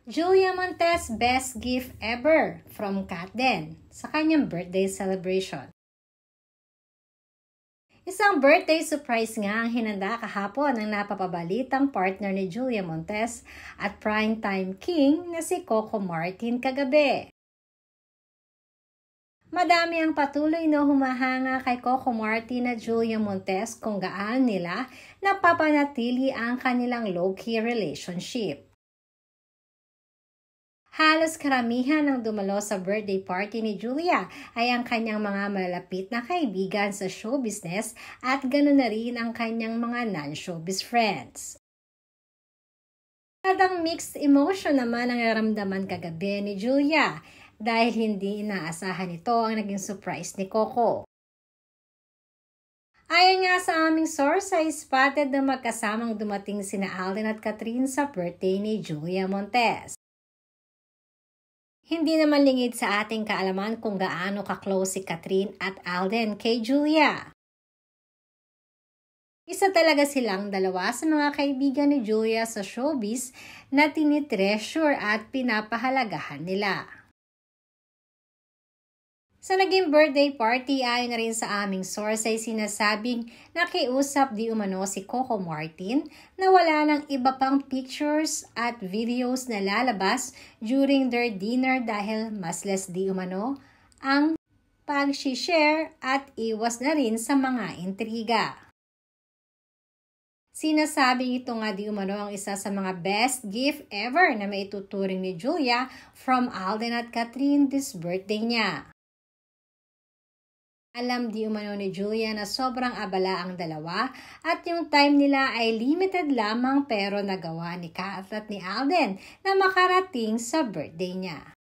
Julia Montes best gift ever from Katden sa kanyang birthday celebration. Isang birthday surprise nga ang hinanda kahapon ng napapabalitang partner ni Julia Montes at primetime king na si Coco Martin kagabi. Madami ang patuloy na humahanga kay Coco Martin at Julia Montes kung gaano nila napapanatili ang kanilang low-key relationship. Halos karamihan ng dumalo sa birthday party ni Julia ay ang kanyang mga malalapit na kaibigan sa show business at ganoon na rin ang kanyang mga non-showbiz friends. Kadang mixed emotion naman ang naramdaman kagabi ni Julia dahil hindi inaasahan ito ang naging surprise ni Coco. Ayon nga sa aming source ay spotted na magkasamang dumating sina Alden at Catherine sa birthday ni Julia Montes. Hindi naman lingid sa ating kaalaman kung gaano ka-close si Catherine at Alden kay Julia. Isa talaga silang dalawa sa mga kaibigan ni Julia sa showbiz na tinitreasure at pinapahalagahan nila. Sa naging birthday party ayon na rin sa aming source ay sinasabing nakiusap di umano si Coco Martin na wala ng iba pang pictures at videos na lalabas during their dinner dahil mas less di umano ang pag-share at iwas na rin sa mga intriga. Sinasabing ito nga di umano ang isa sa mga best gift ever na maituturing ni Julia from Alden at Catherine this birthday niya. Alam di umano ni Julia na sobrang abala ang dalawa at yung time nila ay limited lamang pero nagawa ni Kath at ni Alden na makarating sa birthday niya.